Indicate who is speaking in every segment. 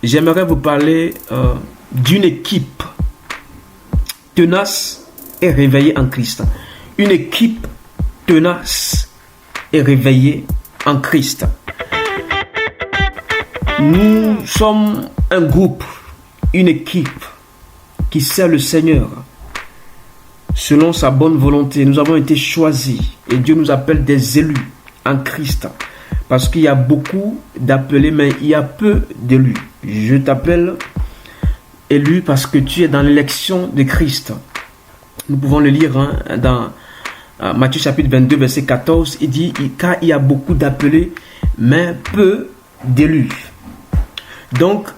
Speaker 1: j'aimerais vous parler d'une équipe tenace et réveillée en Christ. Une équipe tenace et réveillée en Christ. Nous sommes un groupe, une équipe qui sert le Seigneur selon sa bonne volonté. Nous avons été choisis et Dieu nous appelle des élus en Christ. Parce qu'il y a beaucoup d'appelés, mais il y a peu d'élus. Je t'appelle élu parce que tu es dans l'élection de Christ. Nous pouvons le lire dans Matthieu chapitre 22, verset 14. Il dit, car il y a beaucoup d'appelés, mais peu d'élus. Donc,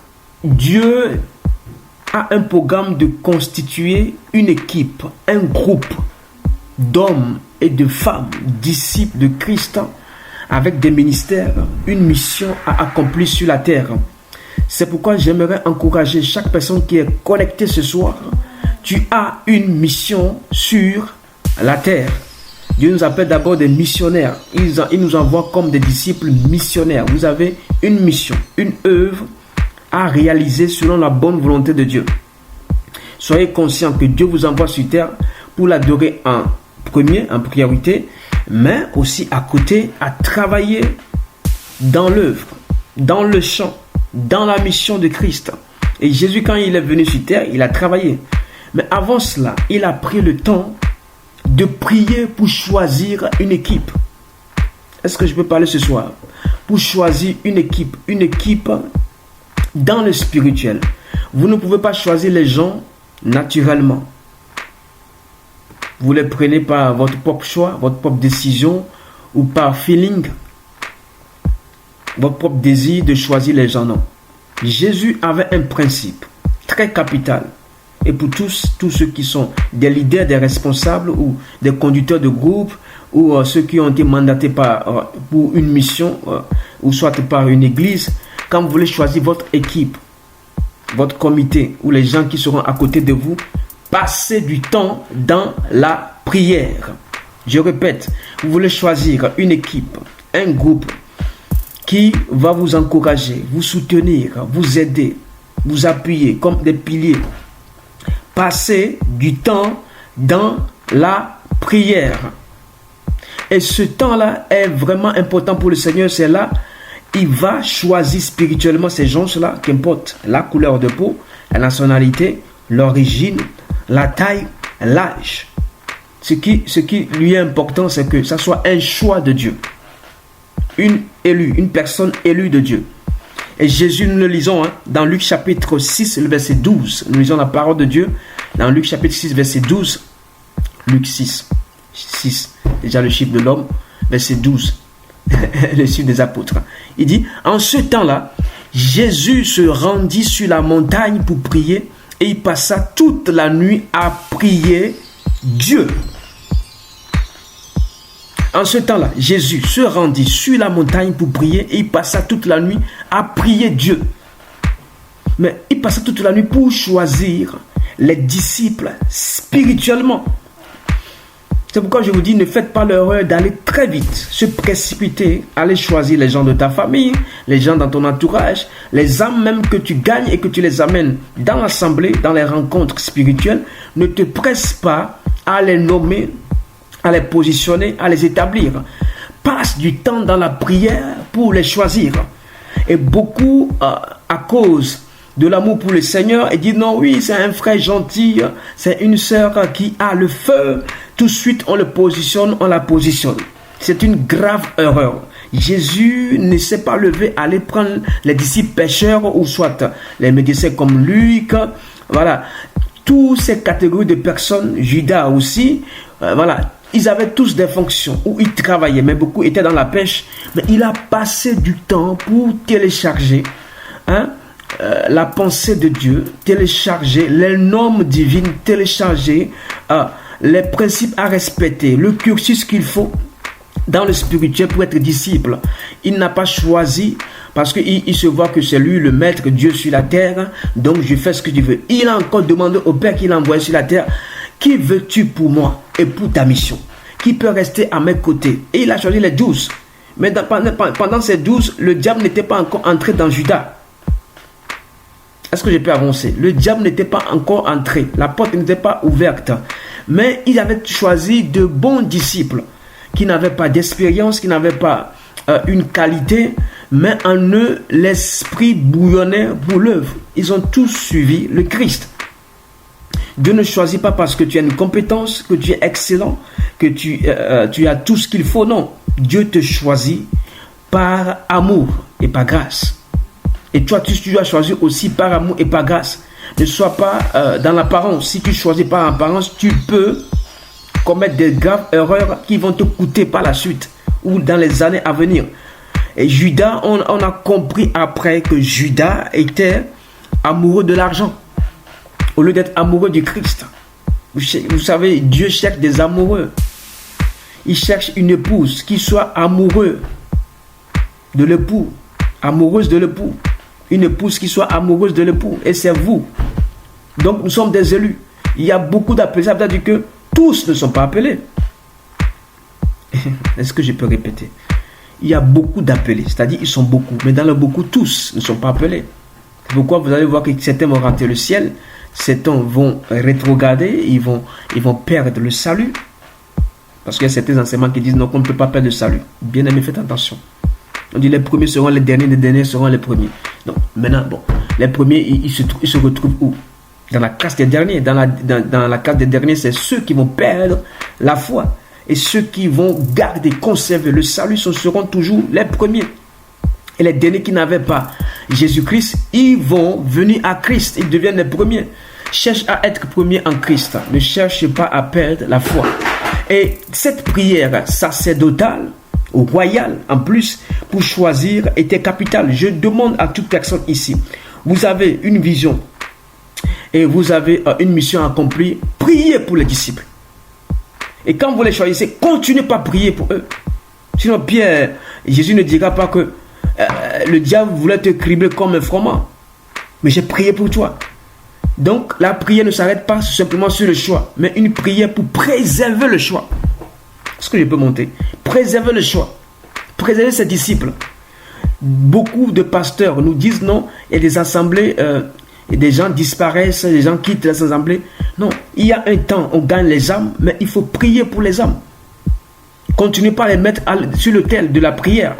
Speaker 1: Dieu a un programme de constituer une équipe, un groupe d'hommes et de femmes, disciples de Christ, avec des ministères, une mission à accomplir sur la terre. C'est pourquoi j'aimerais encourager chaque personne qui est connectée ce soir. Tu as une mission sur la terre. Dieu nous appelle d'abord des missionnaires. Il nous envoie comme des disciples missionnaires. Vous avez une mission, une œuvre à réaliser selon la bonne volonté de Dieu. Soyez conscients que Dieu vous envoie sur terre pour l'adorer en premier, en priorité, mais aussi à côté, à travailler dans l'œuvre, dans le champ, dans la mission de Christ. Et Jésus, quand il est venu sur terre, il a travaillé. Mais avant cela, il a pris le temps de prier pour choisir une équipe. Est-ce que je peux parler ce soir? Pour choisir une équipe dans le spirituel. Vous ne pouvez pas choisir les gens naturellement. Vous les prenez par votre propre choix, votre propre décision ou par feeling, votre propre désir de choisir les gens. Non. Jésus avait un principe très capital. Et pour tous ceux qui sont des leaders, des responsables ou des conducteurs de groupe ou ceux qui ont été mandatés pour une mission ou soit par une église, quand vous voulez choisir votre équipe, votre comité ou les gens qui seront à côté de vous, passez du temps dans la prière. Je répète, vous voulez choisir une équipe, un groupe qui va vous encourager, vous soutenir, vous aider, vous appuyer comme des piliers. Passez du temps dans la prière. Et ce temps-là est vraiment important pour le Seigneur. C'est là, il va choisir spirituellement ces gens-là, qu'importe la couleur de peau, la nationalité, l'origine, la taille, l'âge. Ce qui lui est important, c'est que ça soit un choix de Dieu. Une personne élue de Dieu. Et Jésus, nous le lisons dans Luc chapitre 6, le verset 12. Nous lisons la parole de Dieu dans Luc chapitre 6, verset 12. Luc 6, déjà le chiffre de l'homme, verset 12, le chiffre des apôtres. Il dit, en ce temps-là, Jésus se rendit sur la montagne pour prier et il passa toute la nuit à prier Dieu. En ce temps-là, Jésus se rendit sur la montagne pour prier et il passa toute la nuit à prier Dieu. Mais il passa toute la nuit pour choisir les disciples spirituellement. C'est pourquoi je vous dis, ne faites pas l'erreur d'aller très vite, se précipiter, aller choisir les gens de ta famille, les gens dans ton entourage, les âmes même que tu gagnes et que tu les amènes dans l'assemblée, dans les rencontres spirituelles. Ne te presse pas à les nommer, à les positionner, à les établir. Passe du temps dans la prière pour les choisir. Et beaucoup, à cause de l'amour pour le Seigneur, et disent non, oui, c'est un frère gentil, c'est une sœur qui a le feu. Tout de suite, on le positionne, on la positionne. C'est une grave erreur. Jésus ne s'est pas levé à aller prendre les disciples pécheurs ou soit les médecins comme Luc. Voilà. Toutes ces catégories de personnes, Judas aussi, voilà. Ils avaient tous des fonctions où ils travaillaient, mais beaucoup étaient dans la pêche. Mais il a passé du temps pour télécharger la pensée de Dieu, télécharger les normes divines, télécharger les principes à respecter, le cursus qu'il faut dans le spirituel pour être disciple. Il n'a pas choisi parce qu'il se voit que c'est lui le maître Dieu sur la terre, donc je fais ce que je veux. Il a encore demandé au Père qu'il a envoyé sur la terre, qui veux-tu pour moi et pour ta mission? Qui peut rester à mes côtés? Et il a choisi les 12. Mais pendant ces 12, le diable n'était pas encore entré dans Judas. Est-ce que je peux avancer? Le diable n'était pas encore entré. La porte n'était pas ouverte. Mais il avait choisi de bons disciples qui n'avaient pas d'expérience, qui n'avaient pas une qualité, mais en eux, l'esprit bouillonnait pour l'œuvre. Ils ont tous suivi le Christ. Dieu ne choisit pas parce que tu as une compétence, que tu es excellent, que tu as tout ce qu'il faut. Non, Dieu te choisit par amour et par grâce. Et toi, tu dois choisir aussi par amour et par grâce. Ne sois pas dans l'apparence. Si tu choisis par apparence, tu peux commettre des graves erreurs qui vont te coûter par la suite ou dans les années à venir. Et Judas, on a compris après que Judas était amoureux de l'argent au lieu d'être amoureux du Christ. Vous savez, Dieu cherche des amoureux. Il cherche une épouse qui soit amoureuse de l'époux, amoureuse de l'époux. Une épouse qui soit amoureuse de l'époux. Et c'est vous. Donc nous sommes des élus. Il y a beaucoup d'appelés. Ça veut dire que tous ne sont pas appelés. Est-ce que je peux répéter? Il y a beaucoup d'appelés. C'est-à-dire ils sont beaucoup. Mais dans le beaucoup, tous ne sont pas appelés. C'est pourquoi vous allez voir que certains vont rater le ciel. Certains vont rétrograder. Ils vont perdre le salut. Parce qu'il y a certains enseignements qui disent non, qu'on ne peut pas perdre le salut. Bien aimé, faites attention. On dit les premiers seront les derniers seront les premiers. Donc maintenant, bon, les premiers, ils se retrouvent où? Dans la classe des derniers. Dans la classe des derniers, c'est ceux qui vont perdre la foi. Et ceux qui vont garder, conserver le salut, ce seront toujours les premiers. Et les derniers qui n'avaient pas Jésus-Christ, ils vont venir à Christ. Ils deviennent les premiers. Cherche à être premier en Christ. Ne cherche pas à perdre la foi. Et cette prière sacerdotale, royale en plus, pour choisir était capitale. Je demande à toute personne ici, vous avez une vision et vous avez une mission accomplie, priez pour les disciples. Et quand vous les choisissez, continuez pas à prier pour eux. Sinon, Pierre, Jésus ne dira pas que le diable voulait te cribler comme un froment. Mais j'ai prié pour toi. Donc, la prière ne s'arrête pas simplement sur le choix, mais une prière pour préserver le choix. Est-ce que je peux monter? Préserver le choix. Préserver ses disciples. Beaucoup de pasteurs nous disent non, il y a des assemblées, et des gens disparaissent, des gens quittent les assemblées. Non, il y a un temps, on gagne les âmes, mais il faut prier pour les âmes. Continuez pas à les mettre sur l'autel de la prière.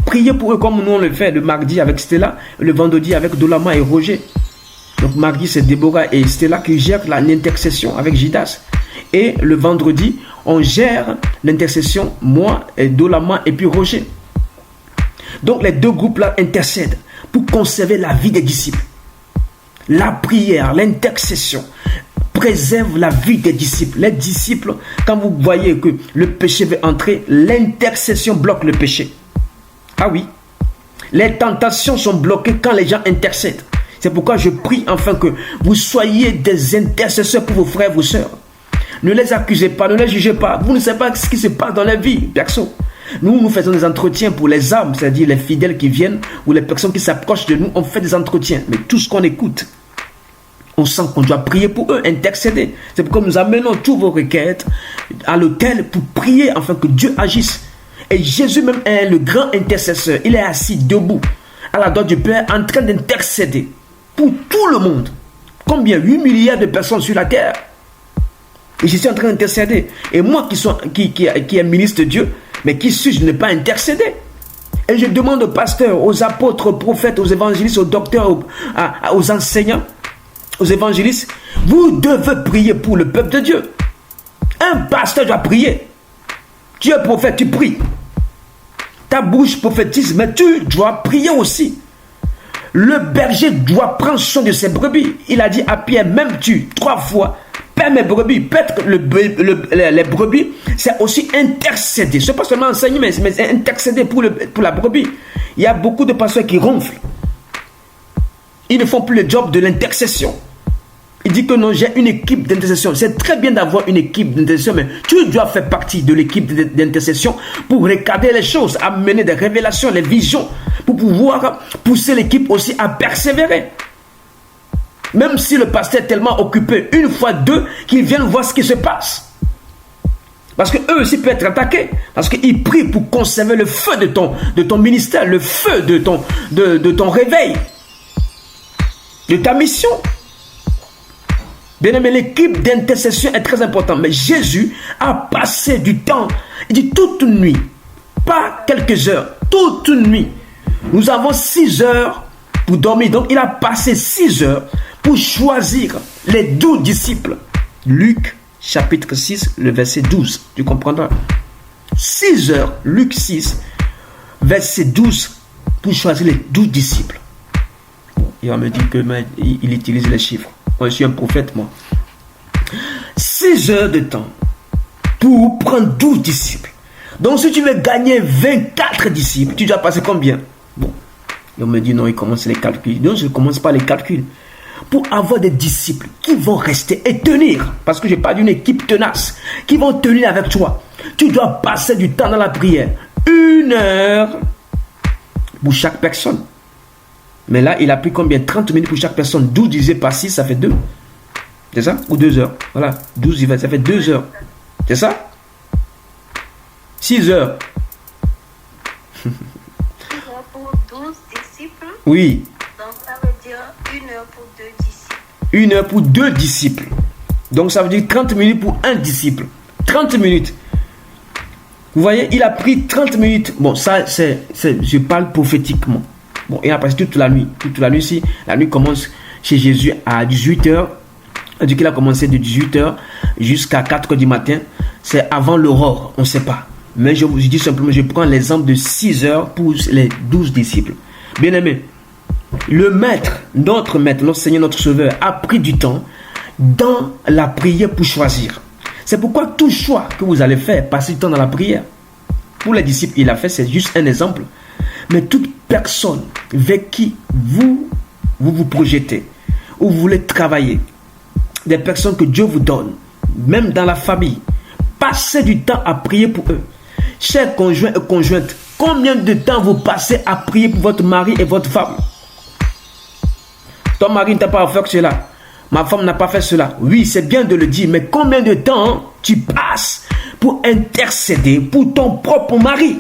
Speaker 1: Priez pour eux comme nous on le fait le mardi avec Stella, le vendredi avec Dolama et Roger. Donc mardi c'est Déborah et Stella qui gèrent l'intercession avec Judas. Et le vendredi, on gère l'intercession, moi et Dolama et puis Roger. Donc les deux groupes-là intercèdent pour conserver la vie des disciples. La prière, l'intercession préserve la vie des disciples. Les disciples, quand vous voyez que le péché veut entrer, l'intercession bloque le péché. Ah oui, les tentations sont bloquées quand les gens intercèdent. C'est pourquoi je prie enfin que vous soyez des intercesseurs pour vos frères et vos sœurs. Ne les accusez pas, ne les jugez pas. Vous ne savez pas ce qui se passe dans leur vie, perso. Nous faisons des entretiens pour les âmes, c'est-à-dire les fidèles qui viennent ou les personnes qui s'approchent de nous. On fait des entretiens. Mais tout ce qu'on écoute, on sent qu'on doit prier pour eux, intercéder. C'est pourquoi nous amenons toutes vos requêtes à l'autel pour prier afin que Dieu agisse. Et Jésus même est le grand intercesseur. Il est assis debout à la droite du Père en train d'intercéder pour tout le monde. Combien? 8 milliards de personnes sur la terre. Et je suis en train d'intercéder. Et moi qui est ministre de Dieu, mais qui suis-je de ne pas intercéder? Et je demande aux pasteurs, aux apôtres, aux prophètes, aux évangélistes, aux docteurs, aux enseignants, aux évangélistes, vous devez prier pour le peuple de Dieu. Un pasteur doit prier. Tu es prophète, tu pries. Ta bouche prophétise, mais tu dois prier aussi. Le berger doit prendre soin de ses brebis. Il a dit à Pierre, même tu, 3 fois, Père mes brebis. Peut-être que les brebis, c'est aussi intercéder. Ce n'est pas seulement enseigner, mais intercéder pour la brebis. Il y a beaucoup de pasteurs qui ronflent. Ils ne font plus le job de l'intercession. Il dit que non, j'ai une équipe d'intercession. C'est très bien d'avoir une équipe d'intercession, mais tu dois faire partie de l'équipe d'intercession pour regarder les choses, amener des révélations, les visions, pour pouvoir pousser l'équipe aussi à persévérer. Même si le pasteur est tellement occupé, une fois, 2, qu'ils viennent voir ce qui se passe. Parce qu'eux aussi peuvent être attaqués. Parce qu'ils prient pour conserver le feu de ton ministère, le feu de ton réveil. de ta mission. Bien aimé, l'équipe d'intercession est très importante. Mais Jésus a passé du temps, il dit toute une nuit, pas quelques heures, toute une nuit. Nous avons 6 heures pour dormir. Donc il a passé 6 heures pour choisir les 12 disciples. Luc chapitre 6, le verset 12. Tu comprendras. 6 heures, Luc 6, verset 12, pour choisir les 12 disciples. Bon, il va me dire qu'il utilise les chiffres. Moi, je suis un prophète, moi. 6 heures de temps pour prendre 12 disciples. Donc, si tu veux gagner 24 disciples, tu dois passer combien? Bon, on me dit non, il commence les calculs. Non, je ne commence pas les calculs. Pour avoir des disciples qui vont rester et tenir, parce que je parle d'une équipe tenace, qui vont tenir avec toi, tu dois passer du temps dans la prière. 1 heure pour chaque personne. Mais là, il a pris combien? 30 minutes pour chaque personne. 12 divisé par 6, ça fait 2. C'est ça? Ou 2 heures. Voilà. 12 divisé, ça fait 2 heures. C'est ça? 6 heures.
Speaker 2: 6 heures pour 12 disciples.
Speaker 1: Oui.
Speaker 2: Donc ça veut dire 1 heure pour 2 disciples.
Speaker 1: 1 heure pour 2 disciples. Donc ça veut dire 30 minutes pour un disciple. 30 minutes. Vous voyez, il a pris 30 minutes. Bon, ça, je parle prophétiquement. Bon, il a passé toute la nuit. Toute la nuit, si la nuit commence chez Jésus à 18h. Du coup, il a commencé de 18h jusqu'à 4h du matin. C'est avant l'aurore, on ne sait pas. Mais je vous dis simplement, je prends l'exemple de 6 heures pour les 12 disciples. Bien aimé, le maître, notre Seigneur, notre Sauveur, a pris du temps dans la prière pour choisir. C'est pourquoi tout choix que vous allez faire, passez du temps dans la prière. Pour les disciples, il a fait, c'est juste un exemple. Mais toute personne avec qui vous projetez, ou vous voulez travailler, des personnes que Dieu vous donne, même dans la famille, passez du temps à prier pour eux. Chers conjoints et conjointes, combien de temps vous passez à prier pour votre mari et votre femme? Ton mari ne t'a pas fait cela. Ma femme n'a pas fait cela. Oui, c'est bien de le dire, mais combien de temps tu passes pour intercéder pour ton propre mari?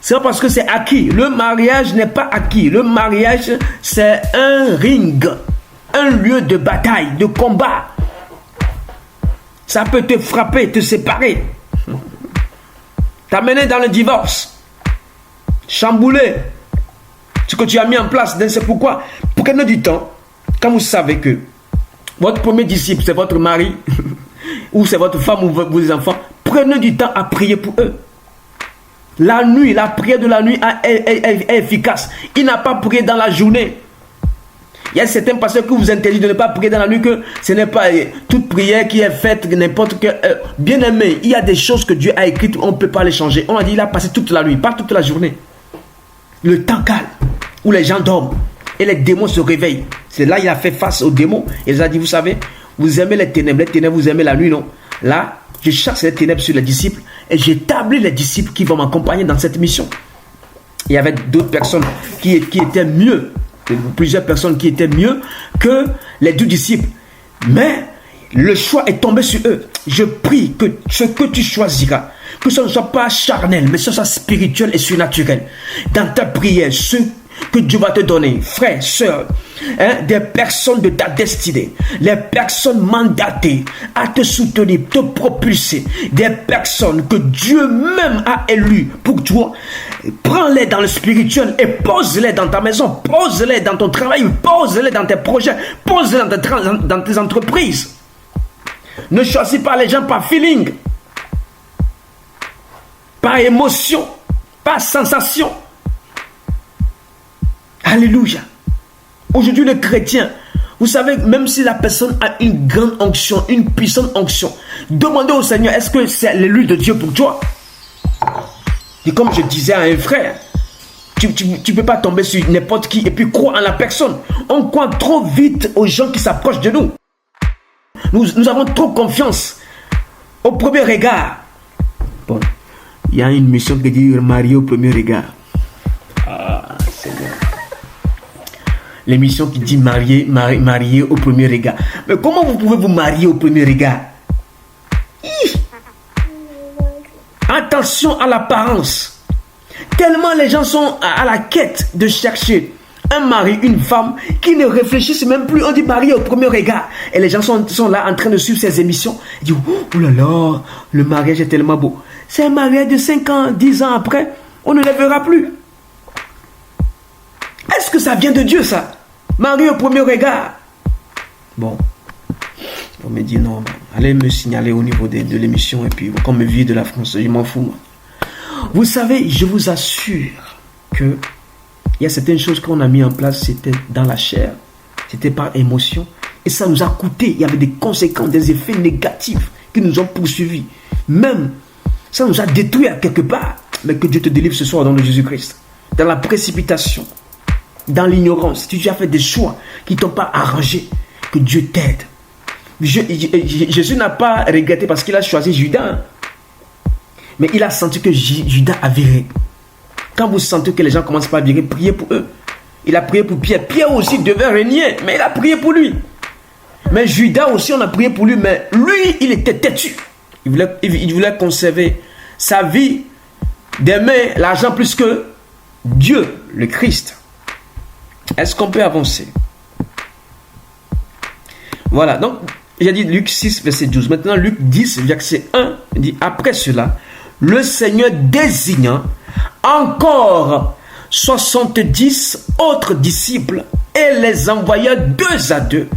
Speaker 1: C'est pas parce que c'est acquis. Le mariage n'est pas acquis. Le mariage, c'est un ring, un lieu de bataille, de combat. Ça peut te frapper, te séparer, t'amener dans le divorce, chambouler ce que tu as mis en place. C'est pourquoi, prenez du temps, quand vous savez que votre premier disciple, c'est votre mari, ou c'est votre femme ou vos enfants, prenez du temps à prier pour eux. La nuit, la prière de la nuit est efficace. Il n'a pas prié dans la journée. Il y a certains pasteurs qui vous interdisent de ne pas prier dans la nuit, que ce n'est pas toute prière qui est faite, n'importe quel. Bien aimé, il y a des choses que Dieu a écrites, on ne peut pas les changer. On a dit, il a passé toute la nuit, pas toute la journée. Le temps calme, où les gens dorment et les démons se réveillent. C'est là qu'il a fait face aux démons. Il a dit, vous savez, vous aimez les ténèbres, vous aimez la nuit, non? Là, je chasse les ténèbres sur les disciples et j'établis les disciples qui vont m'accompagner dans cette mission. Il y avait d'autres personnes qui étaient mieux, plusieurs personnes qui étaient mieux que les 12 disciples. Mais le choix est tombé sur eux. Je prie que ce que tu choisiras, que ce ne soit pas charnel, mais ce soit spirituel et surnaturel. Dans ta prière, ce que Dieu va te donner, frères, sœurs, des personnes de ta destinée, les personnes mandatées à te soutenir, te propulser, des personnes que Dieu même a élues pour toi. Prends-les dans le spirituel et pose-les dans ta maison, pose-les dans ton travail, pose-les dans tes projets, pose-les dans tes entreprises. Ne choisis pas les gens par feeling, par émotion, par sensation. Alléluia. Aujourd'hui, le chrétien, vous savez, même si la personne a une grande onction, une puissante onction, demandez au Seigneur, est-ce que c'est l'élu de Dieu pour toi? Et comme je disais à un frère, tu ne peux pas tomber sur n'importe qui et puis croire en la personne. On croit trop vite aux gens qui s'approchent de nous. Nous avons trop confiance au premier regard. Bon, il y a une mission qui dit marié au premier regard. Ah, Seigneur. L'émission qui dit marié au premier regard. Mais comment vous pouvez vous marier au premier regard? Attention à l'apparence. Tellement les gens sont à la quête de chercher Un mari, une femme qui ne réfléchissent même plus. On dit marié au premier regard. Et les gens sont là en train de suivre ces émissions. Ils disent, oh là là, le mariage est tellement beau. C'est un mariage de 5 ans, 10 ans après, on ne les verra plus. Est-ce que ça vient de Dieu, ça? Marié au premier regard. Bon. On me dit non, allez me signaler au niveau de l'émission et puis qu'on me vire de la France, je m'en fous. Moi. Vous savez, je vous assure que il y a certaines choses qu'on a mis en place, c'était dans la chair, c'était par émotion et ça nous a coûté, il y avait des conséquences, des effets négatifs qui nous ont poursuivis. Même, ça nous a détruits à quelque part. Mais que Dieu te délivre ce soir au nom de Jésus-Christ. Dans la précipitation, dans l'ignorance, si tu as fait des choix qui ne t'ont pas arrangé, que Dieu t'aide. Jésus n'a pas regretté parce qu'il a choisi Judas. Mais il a senti que Judas a viré. Quand vous sentez que les gens commencent pas à virer, priez pour eux. Il a prié pour Pierre. Pierre aussi devait régner, mais il a prié pour lui. Mais Judas aussi, on a prié pour lui, mais lui, il était têtu. Il voulait conserver sa vie, d'aimer l'argent plus que Dieu, le Christ. Est-ce qu'on peut avancer? Voilà, donc, j'ai dit Luc 6, verset 12. Maintenant, Luc 10, verset 1, dit, après cela, le Seigneur désigna encore 70 autres disciples et les envoya 2 à 2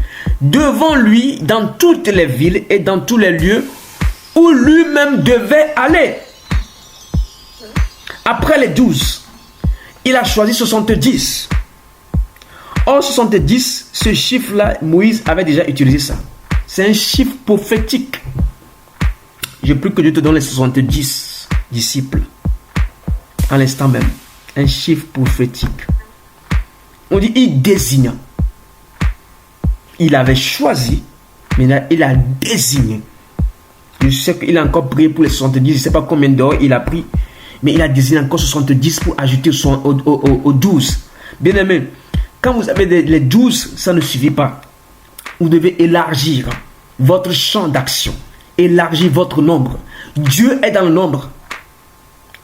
Speaker 1: devant lui dans toutes les villes et dans tous les lieux où lui-même devait aller. Après les 12, il a choisi 70. Or, 70, ce chiffre-là, Moïse avait déjà utilisé ça. C'est un chiffre prophétique. Je prie que Dieu te donne les 70 disciples. À l'instant même. Un chiffre prophétique. On dit, il désigna. Il avait choisi, mais il a désigné. Je sais qu'il a encore prié pour les 70. Je ne sais pas combien d'heures il a pris. Mais il a désigné encore 70 pour ajouter aux 12. Bien aimé, quand vous avez les 12, ça ne suffit pas. Vous devez élargir votre champ d'action. Élargir votre nombre. Dieu est dans le nombre.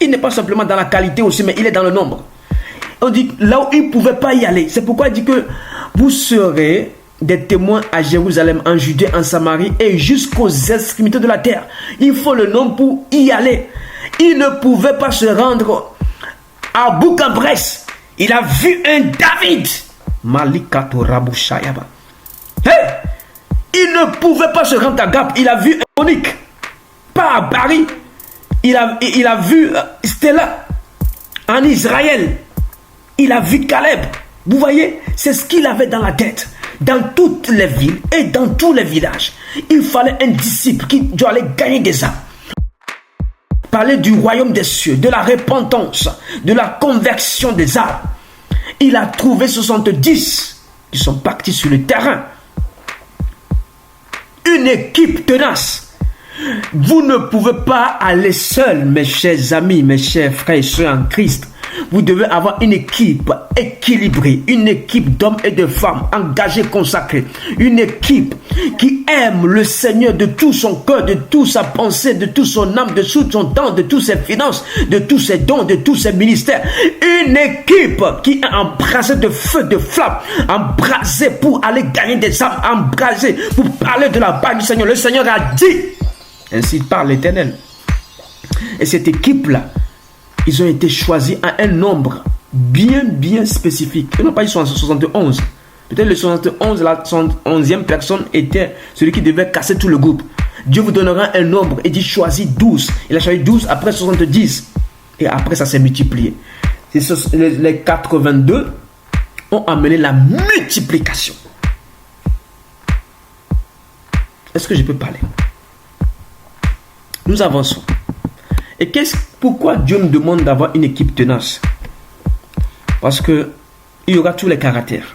Speaker 1: Il n'est pas simplement dans la qualité aussi, mais il est dans le nombre. On dit là où il ne pouvait pas y aller. C'est pourquoi il dit que vous serez des témoins à Jérusalem, en Judée, en Samarie et jusqu'aux extrémités de la terre. Il faut le nombre pour y aller. Il ne pouvait pas se rendre à Bourg-en-Bresse. Il a vu un David. Malikato Rabouchayaba. Hey! Il ne pouvait pas se rendre à Gap. Il a vu un Monique. Pas à Paris. Il a vu Stella en Israël. Il a vu Caleb. Vous voyez, c'est ce qu'il avait dans la tête. Dans toutes les villes et dans tous les villages, il fallait un disciple qui doit aller gagner des âmes. Parler du royaume des cieux, de la repentance, de la conversion des âmes. Il a trouvé 70 qui sont partis sur le terrain. Une équipe tenace. Vous ne pouvez pas aller seul, mes chers amis, mes chers frères et sœurs en Christ. Vous devez avoir une équipe équilibrée, une équipe d'hommes et de femmes engagés, consacrés, une équipe qui aime le Seigneur de tout son cœur, de toute sa pensée, de toute son âme, de tout son temps, de toutes ses finances, de tous ses dons, de tous ses ministères. Une équipe qui est embrasée de feu, de flamme, embrasée pour aller gagner des âmes, embrasée pour parler de la part du Seigneur. Le Seigneur a dit, ainsi parle l'Éternel. Et cette équipe-là, ils ont été choisis à un nombre bien spécifique. Ils n'ont pas dit 71. Peut-être le 71, la 71e personne était celui qui devait casser tout le groupe. Dieu vous donnera un nombre et dit choisis 12. Il a choisi 12 après 70. Et après ça s'est multiplié. Les 82 ont amené la multiplication. Est-ce que je peux parler? Nous avançons. Et pourquoi Dieu nous demande d'avoir une équipe tenace? Parce qu'il y aura tous les caractères.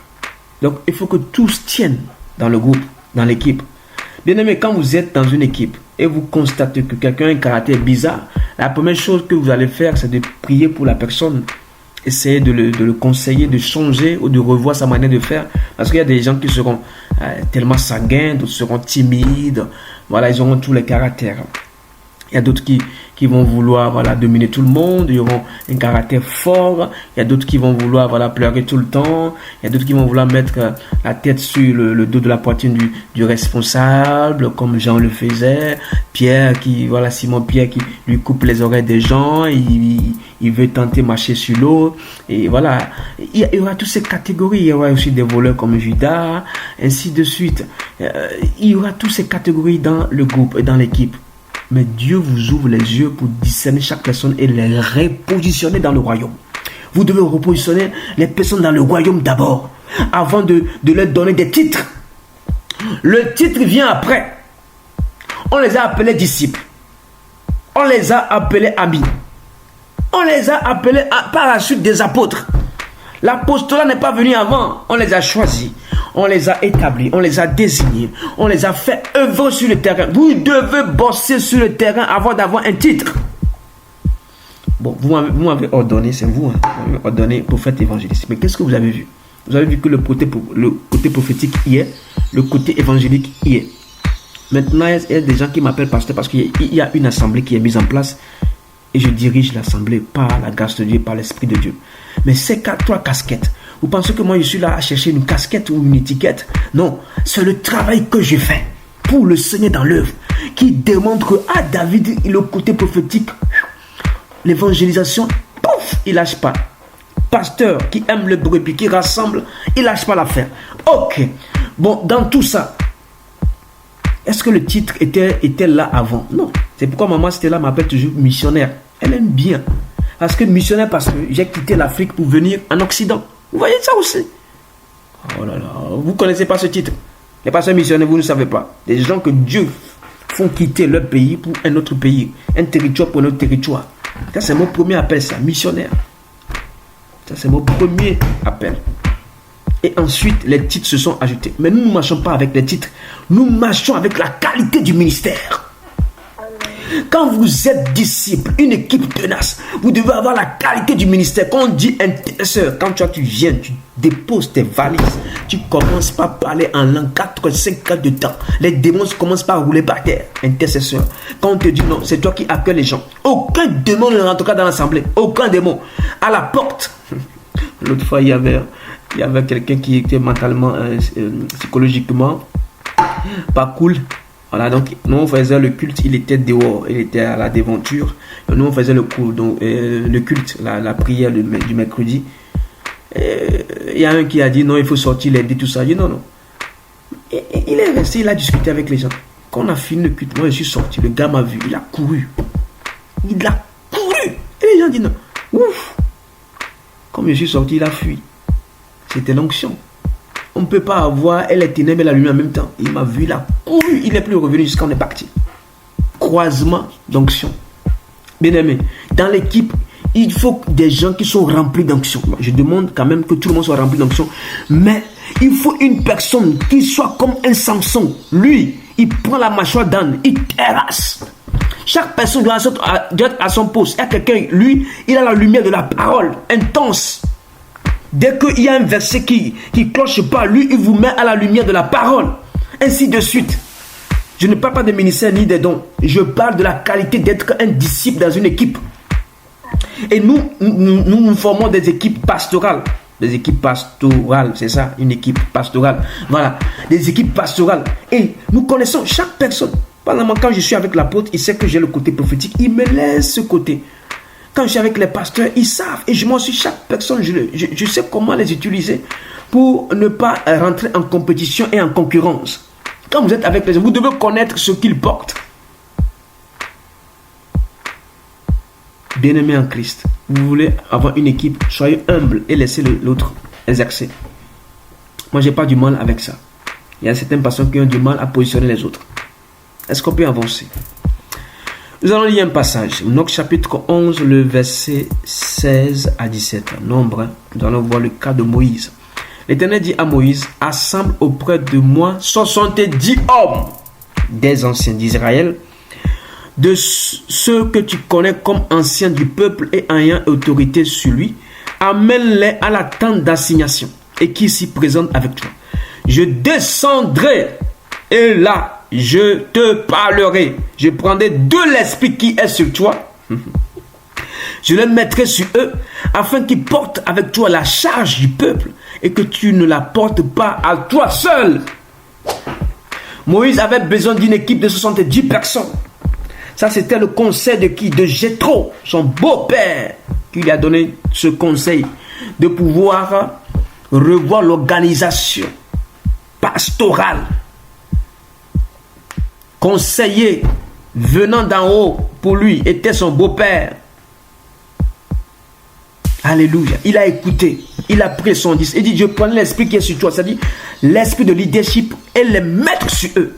Speaker 1: Donc, il faut que tous tiennent dans le groupe, dans l'équipe. Bien aimé, quand vous êtes dans une équipe et vous constatez que quelqu'un a un caractère bizarre, la première chose que vous allez faire, c'est de prier pour la personne. Essayez de le conseiller, de changer ou de revoir sa manière de faire. Parce qu'il y a des gens qui seront tellement sanguins, d'autres seront timides. Voilà, ils auront tous les caractères. Il y a d'autres qui qui vont vouloir voilà, dominer tout le monde, ils auront un caractère fort, il y a d'autres qui vont vouloir voilà, pleurer tout le temps, il y a d'autres qui vont vouloir mettre la tête sur le dos de la poitrine du responsable, comme Jean le faisait, Simon Pierre qui lui coupe les oreilles des gens, il veut tenter de marcher sur l'eau, et voilà, il y aura toutes ces catégories, il y aura aussi des voleurs comme Judas, ainsi de suite, il y aura toutes ces catégories dans le groupe et dans l'équipe. Mais Dieu vous ouvre les yeux pour discerner chaque personne et les repositionner dans le royaume. Vous devez repositionner les personnes dans le royaume d'abord, avant de leur donner des titres. Le titre vient après. On les a appelés disciples. On les a appelés amis. On les a appelés par la suite des apôtres. L'apostolat n'est pas venu avant. On les a choisis. On les a établis, on les a désignés, on les a fait œuvrer sur le terrain. Vous devez bosser sur le terrain avant d'avoir un titre. Bon, vous m'avez ordonné, c'est vous, hein, vous m'avez ordonné prophète évangéliste. Mais qu'est-ce que vous avez vu? Vous avez vu que le côté prophétique y est, le côté évangélique y est. Maintenant, il y a des gens qui m'appellent pasteur parce qu'il y a une assemblée qui est mise en place et je dirige l'assemblée par la grâce de Dieu, par l'Esprit de Dieu. Mais ces trois casquettes, vous pensez que moi je suis là à chercher une casquette ou une étiquette? Non, c'est le travail que j'ai fait pour le Seigneur dans l'œuvre qui démontre que David, le côté prophétique, l'évangélisation, pouf, il lâche pas. Pasteur qui aime le brebis, qui rassemble, il lâche pas l'affaire. Ok, bon, dans tout ça, est-ce que le titre était là avant? Non, c'est pourquoi maman Stella m'appelle toujours missionnaire. Elle aime bien. Parce que missionnaire, parce que j'ai quitté l'Afrique pour venir en Occident. Vous voyez ça aussi? Oh là là, vous ne connaissez pas ce titre. Les pasteurs missionnaires, vous ne savez pas. Des gens que Dieu font quitter leur pays pour un autre pays. Un territoire pour un autre territoire. Ça, c'est mon premier appel, ça, missionnaire. Ça, c'est mon premier appel. Et ensuite, les titres se sont ajoutés. Mais nous ne marchons pas avec les titres. Nous marchons avec la qualité du ministère. Quand vous êtes disciple, une équipe tenace, vous devez avoir la qualité du ministère. Quand on dit intercesseur, quand tu viens, tu déposes tes valises, tu commences par parler en langue 4-5 heures de temps. Les démons commencent par rouler par terre. Intercesseur. Quand on te dit non, c'est toi qui accueilles les gens. Aucun démon ne rentrera dans l'assemblée. Aucun démon. À la porte. L'autre fois, il y avait quelqu'un qui était mentalement, psychologiquement pas cool. Voilà, donc nous on faisait le culte, il était dehors, il était à la déventure. Nous on faisait le culte, la prière du mercredi. Il y a un qui a dit non, il faut sortir, l'aider, tout ça. Il dit non. Et il est resté, il a discuté avec les gens. Quand on a fini le culte, moi je suis sorti, le gars m'a vu, il a couru. Et les gens disent non. Ouf! Comme je suis sorti, il a fui. C'était l'onction. On ne peut pas avoir les ténèbres et la lumière en même temps. Il m'a vu, il a couru, il n'est plus revenu jusqu'à on est parti. Croisement d'onction. Bien aimé, dans l'équipe, il faut des gens qui sont remplis d'onction. Je demande quand même que tout le monde soit rempli d'onction. Mais il faut une personne qui soit comme un Samson. Lui, il prend la mâchoire d'âne, il terrasse. Chaque personne doit être à son poste. Il y a quelqu'un, lui, il a la lumière de la parole, intense. Dès qu'il y a un verset qui cloche pas, lui, il vous met à la lumière de la parole. Ainsi de suite. Je ne parle pas de ministère ni des dons. Je parle de la qualité d'être un disciple dans une équipe. Et nous formons des équipes pastorales. Des équipes pastorales, c'est ça, une équipe pastorale. Voilà, des équipes pastorales. Et nous connaissons chaque personne. Par exemple, quand je suis avec l'apôtre, il sait que j'ai le côté prophétique. Il me laisse ce côté. Quand je suis avec les pasteurs, ils savent. Et je m'en suis chaque personne, je sais comment les utiliser pour ne pas rentrer en compétition et en concurrence. Quand vous êtes avec les gens, vous devez connaître ce qu'ils portent. Bien-aimés en Christ, vous voulez avoir une équipe, soyez humble et laissez l'autre exercer. Moi, je n'ai pas du mal avec ça. Il y a certaines personnes qui ont du mal à positionner les autres. Est-ce qu'on peut avancer? Nous allons lire un passage. Nombre chapitre 11, le verset 16 à 17. Nombre, nous allons voir le cas de Moïse. L'Éternel dit à Moïse, assemble auprès de moi 70 hommes des anciens d'Israël, de ceux que tu connais comme anciens du peuple et ayant autorité sur lui, amène-les à la tente d'assignation et qui s'y présente avec toi. Je descendrai et là, je te parlerai. Je prendrai de l'esprit qui est sur toi Je les mettrai sur eux afin qu'ils portent avec toi la charge du peuple et que tu ne la portes pas à toi seul. Moïse avait besoin d'une équipe de 70 personnes. Ça, c'était le conseil de qui? De Jéthro, son beau-père, qui lui a donné ce conseil de pouvoir revoir l'organisation pastorale. Conseiller venant d'en haut pour lui était son beau-père. Alléluia. Il a écouté. Il a pris son disque. Il dit, je prends l'esprit qui est sur toi. C'est-à-dire l'esprit de leadership et les mettre sur eux.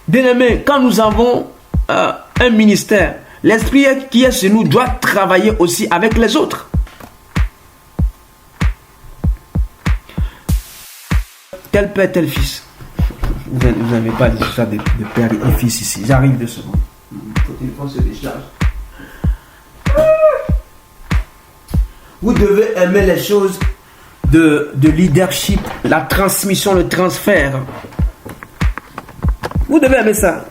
Speaker 1: Bien-aimés, quand nous avons un ministère, l'esprit qui est sur nous doit travailler aussi avec les autres. Tel père, tel fils. Vous n'avez pas dit ça de père et fils ici. J'arrive de ce moment. Votre téléphone se décharge. Vous devez aimer les choses de leadership, la transmission, le transfert. Vous devez aimer ça.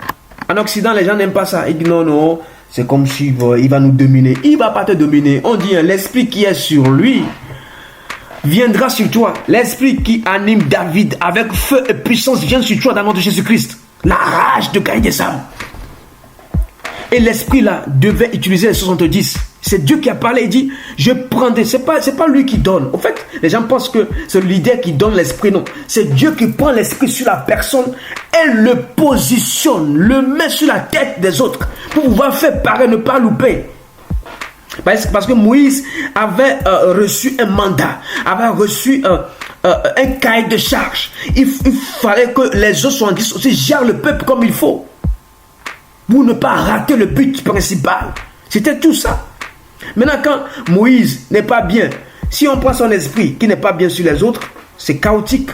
Speaker 1: En Occident, les gens n'aiment pas ça. Ils disent non, non, c'est comme si il va nous dominer. Il ne va pas te dominer. On dit l'esprit qui est sur lui viendra sur toi. L'esprit qui anime David avec feu et puissance vient sur toi dans le nom de Jésus-Christ. La rage de gagner des âmes. Et l'esprit là devait utiliser les 70. C'est Dieu qui a parlé et dit, je prendrai. C'est pas lui qui donne. En fait, les gens pensent que c'est le leader qui donne l'esprit. Non, c'est Dieu qui prend l'esprit sur la personne et le positionne, le met sur la tête des autres pour pouvoir faire pareil, ne pas louper. Parce que Moïse avait reçu un mandat, avait reçu un cahier de charge. Il fallait que les autres soient aussi gèrent le peuple comme il faut. Pour ne pas rater le but principal. C'était tout ça. Maintenant, quand Moïse n'est pas bien, si on prend son esprit qui n'est pas bien sur les autres, c'est chaotique.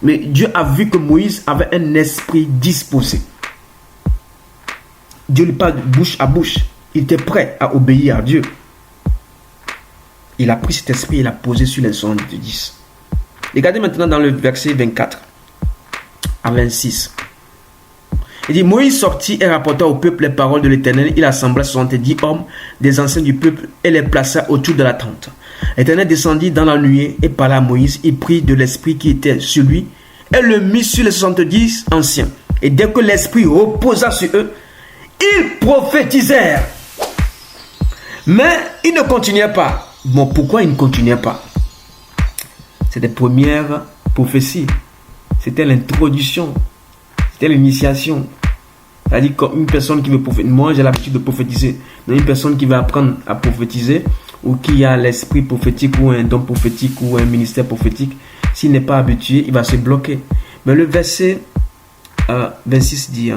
Speaker 1: Mais Dieu a vu que Moïse avait un esprit disposé. Dieu lui parle bouche à bouche. Il était prêt à obéir à Dieu. Il a pris cet esprit et l'a posé sur les 70. Regardez maintenant dans le verset 24 à 26. Il dit, Moïse sortit et rapporta au peuple les paroles de l'Éternel. Il assembla 70 hommes des anciens du peuple et les plaça autour de la tente. L'Éternel descendit dans la nuée et parla à Moïse. Il prit de l'esprit qui était sur lui et le mit sur les 70 anciens. Et dès que l'esprit reposa sur eux, ils prophétisèrent. Mais ils ne continuaient pas. Bon, pourquoi ils ne continuaient pas? C'était la première prophétie. C'était l'introduction. C'était l'initiation. C'est-à-dire comme une personne qui veut prophétiser. Moi, j'ai l'habitude de prophétiser. Donc, une personne qui va apprendre à prophétiser ou qui a l'esprit prophétique ou un don prophétique ou un ministère prophétique, s'il n'est pas habitué, il va se bloquer. Mais le verset 26 dit,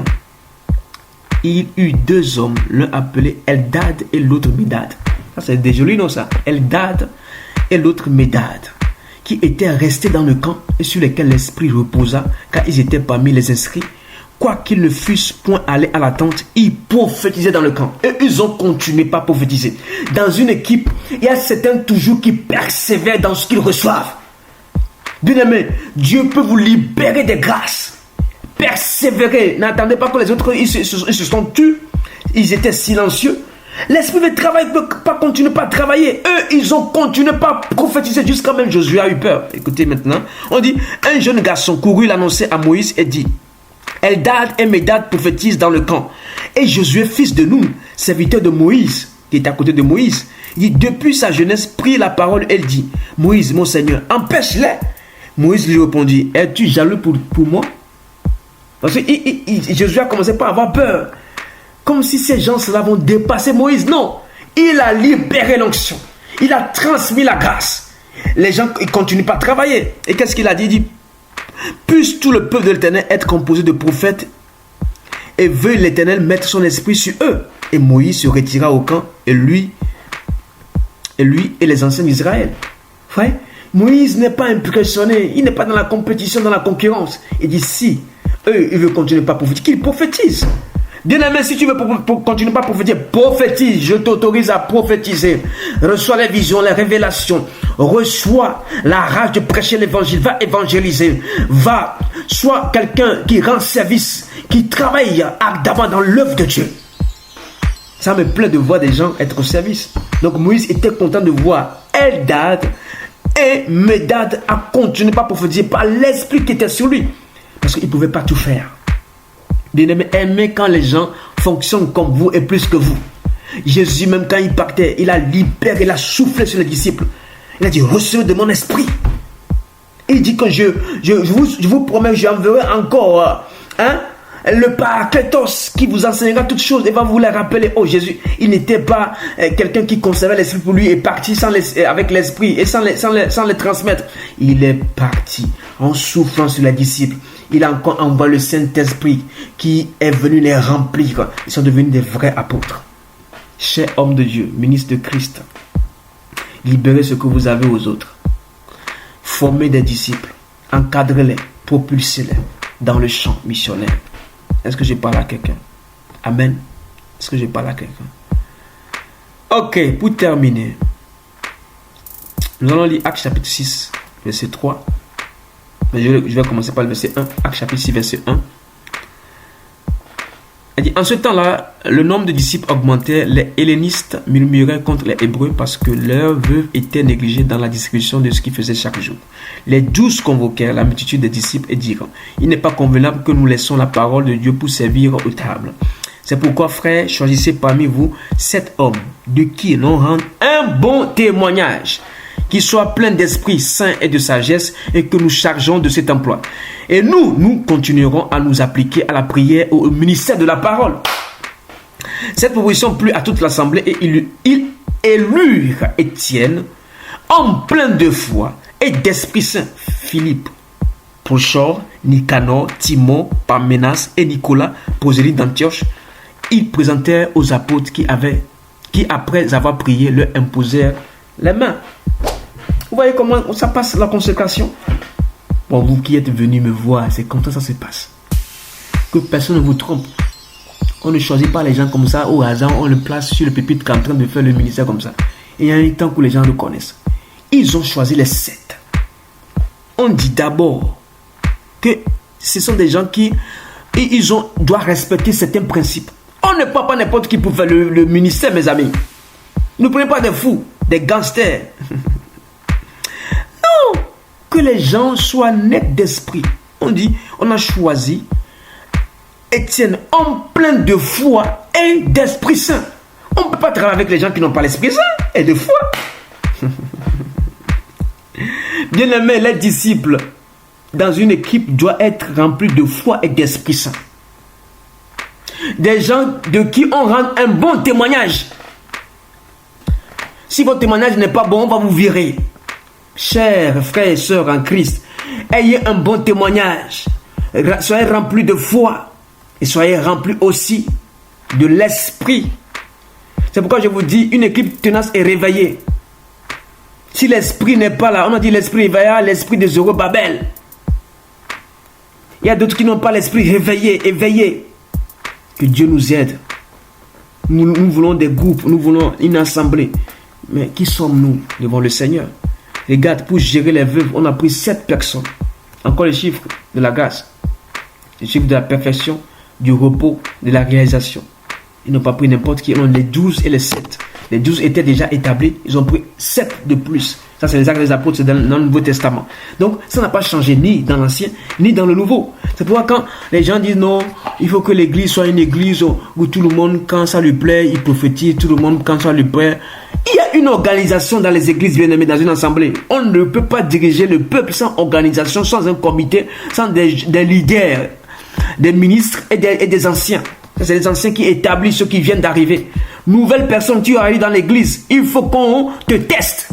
Speaker 1: il eut deux hommes, l'un appelé Eldad et l'autre Médad. Ça, c'est des jolis noms, ça. Eldad et l'autre Médad, qui étaient restés dans le camp et sur lesquels l'esprit reposa, car ils étaient parmi les inscrits. Quoiqu'ils ne fussent point allés à la tente, ils prophétisaient dans le camp. Et ils ont continué par prophétiser. Dans une équipe, il y a certains toujours qui persévèrent dans ce qu'ils reçoivent. Bien-aimés, Dieu peut vous libérer des grâces. Persévérer. N'attendez pas que les autres ils se sont tus. Ils étaient silencieux. L'esprit de travail ne peut pas continuer par travailler. Eux, ils ont continué par prophétiser jusqu'à même Josué a eu peur. Écoutez maintenant. On dit, un jeune garçon courut l'annoncer à Moïse et dit, Eldad et Médad prophétisent dans le camp. Et Josué, fils de Nun, serviteur de Moïse, qui est à côté de Moïse, dit, depuis sa jeunesse, prit la parole et dit, Moïse, mon Seigneur, empêche-les. Moïse lui répondit, es-tu jaloux pour moi? Parce que Josué a commencé par avoir peur. Comme si ces gens-là vont dépasser Moïse. Non, il a libéré l'onction. Il a transmis la grâce. Les gens ils continuent pas à travailler. Et qu'est-ce qu'il a dit? Il dit, puisse tout le peuple de l'Éternel être composé de prophètes et veuille l'Éternel mettre son esprit sur eux. Et Moïse se retira au camp et lui et les anciens d'Israël. Frère, Moïse n'est pas impressionné. Il n'est pas dans la compétition, dans la concurrence. Il dit si eux, ils veulent continuer pas à prophétiser, qu'ils prophétisent. Bien-aimé, si tu veux continuer pas à prophétiser, prophétise. Je t'autorise à prophétiser. Reçois les visions, les révélations. Reçois la rage de prêcher l'évangile. Va évangéliser. Va. Sois quelqu'un qui rend service, qui travaille ardemment dans l'œuvre de Dieu. Ça me plaît de voir des gens être au service. Donc Moïse était content de voir Eldad et Médad à continuer par prophétiser par l'esprit qui était sur lui. Parce qu'il ne pouvait pas tout faire. Bien-aimé, aimez quand les gens fonctionnent comme vous et plus que vous. Jésus, même quand il partait, il a libéré, il a soufflé sur les disciples. Il a dit, recevez de mon esprit. Il dit que je vous promets, j'enverrai encore le Paraclétos qui vous enseignera toutes choses et va vous les rappeler. Oh Jésus, il n'était pas quelqu'un qui conservait l'esprit pour lui et parti avec l'esprit et sans les transmettre. Il est parti en soufflant sur les disciples. Il a encore envoyé le Saint-Esprit qui est venu les remplir. Ils sont devenus des vrais apôtres. Chers hommes de Dieu, ministres de Christ, libérez ce que vous avez aux autres. Formez des disciples, encadrez-les, propulsez-les dans le champ missionnaire. Est-ce que je parle à quelqu'un? Amen. Est-ce que je parle à quelqu'un? Ok, pour terminer, nous allons lire Actes chapitre 6, verset 3. Mais je vais commencer par le verset 1. Actes chapitre 6, verset 1. Elle dit, en ce temps-là, le nombre de disciples augmentait, les hellénistes murmuraient contre les Hébreux parce que leurs veuves étaient négligées dans la distribution de ce qu'ils faisaient chaque jour. Les 12 convoquèrent la multitude des disciples et dirent, il n'est pas convenable que nous laissions la parole de Dieu pour servir aux tables. C'est pourquoi, frères, choisissez parmi vous 7 hommes de qui l'on rende un bon témoignage, qui soit plein d'esprit saint et de sagesse et que nous chargeons de cet emploi. Et nous continuerons à nous appliquer à la prière au ministère de la parole. Cette proposition plut à toute l'assemblée et ils élurent Étienne, homme plein de foi et d'esprit saint, Philippe, Prochor, Nicanor, Timon, Parménas et Nicolas, prosélytes d'Antioche. Ils présentèrent aux apôtres qui après avoir prié, leur imposèrent les mains. Vous voyez comment ça passe la consécration? Bon, vous qui êtes venus me voir, c'est comme ça se passe. Que personne ne vous trompe. On ne choisit pas les gens comme ça au hasard, on le place sur le pupitre qui est en train de faire le ministère comme ça. Et il y a un temps où les gens le connaissent. Ils ont choisi les 7. On dit d'abord que ce sont des gens qui doivent respecter certains principes. On ne prend pas n'importe qui pour faire le ministère, mes amis. Ne prenez pas des fous, des gangsters. Non, que les gens soient nets d'esprit. On a choisi Étienne, homme plein de foi et d'esprit saint. On ne peut pas travailler avec les gens qui n'ont pas l'esprit saint et de foi. Bien aimé, les disciples dans une équipe doivent être remplis de foi et d'esprit saint. Des gens de qui on rend un bon témoignage. Si votre témoignage n'est pas bon, on va vous virer. Chers frères et sœurs en Christ, ayez un bon témoignage. Soyez remplis de foi et soyez remplis aussi de l'esprit. C'est pourquoi je vous dis, une équipe tenace et réveillée. Si l'esprit n'est pas là, on a dit l'esprit réveillera l'esprit de Zorobabel. Il y a d'autres qui n'ont pas l'esprit réveillé, éveillé. Que Dieu nous aide. Nous voulons des groupes, nous voulons une assemblée. Mais qui sommes-nous devant le Seigneur? Regarde, pour gérer les veuves, on a pris 7 personnes. Encore les chiffres de la grâce. Les chiffres de la perfection, du repos, de la réalisation. Ils n'ont pas pris n'importe qui. Ils ont les 12 et les 7. Les 12 étaient déjà établis. Ils ont pris 7 de plus. Ça, c'est les actes des apôtres, c'est dans le Nouveau Testament. Donc, ça n'a pas changé ni dans l'Ancien, ni dans le Nouveau. C'est pourquoi quand les gens disent non, il faut que l'église soit une église où tout le monde, quand ça lui plaît, il prophétise, tout le monde, quand ça lui plaît. Il y a une organisation dans les églises bien-aimées, dans une assemblée. On ne peut pas diriger le peuple sans organisation, sans un comité, sans des leaders, des ministres et des anciens. C'est les anciens qui établissent ceux qui viennent d'arriver. Nouvelle personne, tu arrives dans l'église, il faut qu'on te teste.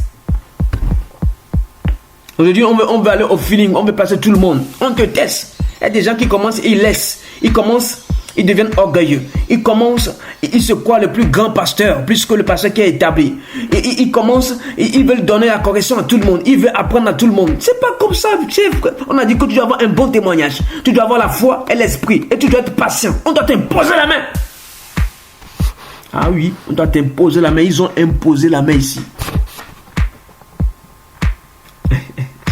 Speaker 1: Aujourd'hui, on veut aller au feeling, on veut passer tout le monde. On te teste. Il y a des gens qui commencent, ils laissent. Ils deviennent orgueilleux. Ils se croient le plus grand pasteur, plus que le pasteur qui est établi. Ils veulent donner la correction à tout le monde. Ils veulent apprendre à tout le monde. C'est pas comme ça, chef. On a dit que tu dois avoir un bon témoignage. Tu dois avoir la foi et l'esprit. Et tu dois être patient. On doit t'imposer la main. Ah oui, on doit t'imposer la main. Ils ont imposé la main ici.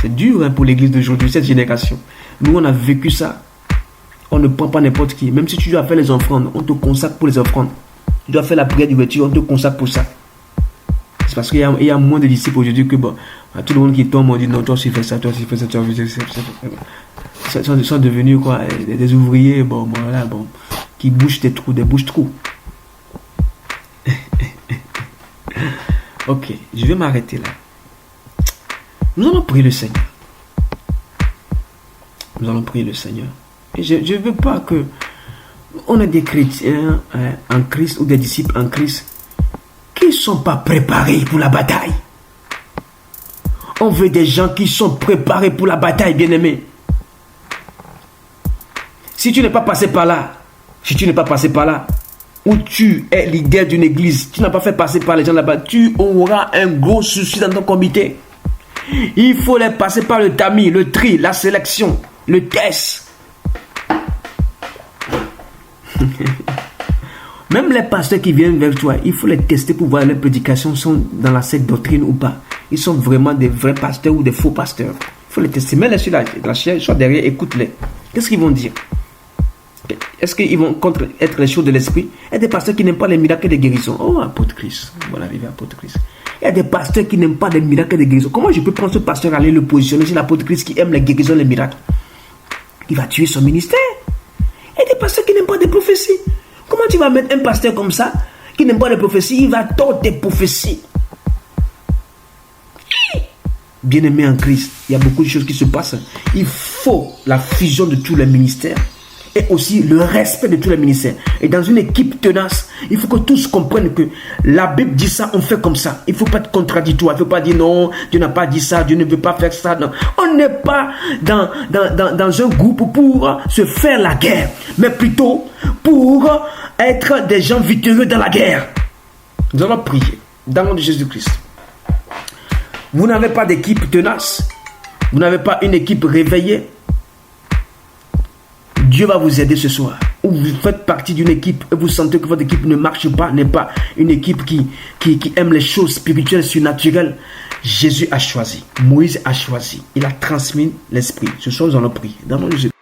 Speaker 1: C'est dur pour l'église d'aujourd'hui, cette génération. Nous, on a vécu ça. On ne prend pas n'importe qui. Même si tu dois faire les offrandes, on te consacre pour les offrandes. Tu dois faire la prière d'ouverture, on te consacre pour ça. C'est parce qu'il y a moins de disciples aujourd'hui que bon, tout le monde qui tombe, on dit non, toi aussi fais ça, toi aussi fais ça, toi aussi fais ça. Ils sont devenus quoi, des ouvriers, bon, voilà, bon, qui bouchent des trous, des bouches-trous. Ok, je vais m'arrêter là. Nous allons prier le Seigneur. Nous allons prier le Seigneur. Et je ne veux pas que on ait des chrétiens en Christ ou des disciples en Christ qui ne sont pas préparés pour la bataille. On veut des gens qui sont préparés pour la bataille, bien-aimés. Si tu n'es pas passé par là, où tu es leader d'une église, tu n'as pas fait passer par les gens là-bas, tu auras un gros souci dans ton comité. Il faut les passer par le tamis, le tri, la sélection, le test. Même les pasteurs qui viennent vers toi, il faut les tester pour voir les prédications sont dans la cette doctrine ou pas. Ils sont vraiment des vrais pasteurs ou des faux pasteurs. Il faut les tester. Mets-les sur la chair, soit derrière, écoute-les. Qu'est-ce qu'ils vont dire? Est-ce qu'ils vont être les choses de l'esprit? Il y a des pasteurs qui n'aiment pas les miracles de guérison. Oh, apôtre Christ. Voilà, arrivé apôtre Christ. Il y a des pasteurs qui n'aiment pas les miracles de guérison. Comment je peux prendre ce pasteur et aller le positionner sur l'apôtre Christ qui aime les guérisons, les miracles? Il va tuer son ministère. Il y a des pasteurs qui n'aiment pas des prophéties. Comment tu vas mettre un pasteur comme ça, qui n'aime pas les prophéties, il va tordre tes prophéties. Bien-aimé en Christ, il y a beaucoup de choses qui se passent. Il faut la fusion de tous les ministères et aussi le respect de tous les ministères. Et dans une équipe tenace, il faut que tous comprennent que la Bible dit ça, on fait comme ça. Il ne faut pas être contradictoire. Il ne faut pas dire non, Dieu n'a pas dit ça, Dieu ne veut pas faire ça. Non. On n'est pas dans un groupe pour se faire la guerre, mais plutôt pour être des gens victorieux dans la guerre. Nous allons prier dans le nom de Jésus-Christ. Vous n'avez pas d'équipe tenace, vous n'avez pas une équipe réveillée. Dieu va vous aider ce soir. Ou vous faites partie d'une équipe et vous sentez que votre équipe ne marche pas, n'est pas une équipe qui aime les choses spirituelles, surnaturelles. Jésus a choisi, Moïse a choisi, il a transmis l'esprit. Ce soir nous allons prier dans le nom de Jésus.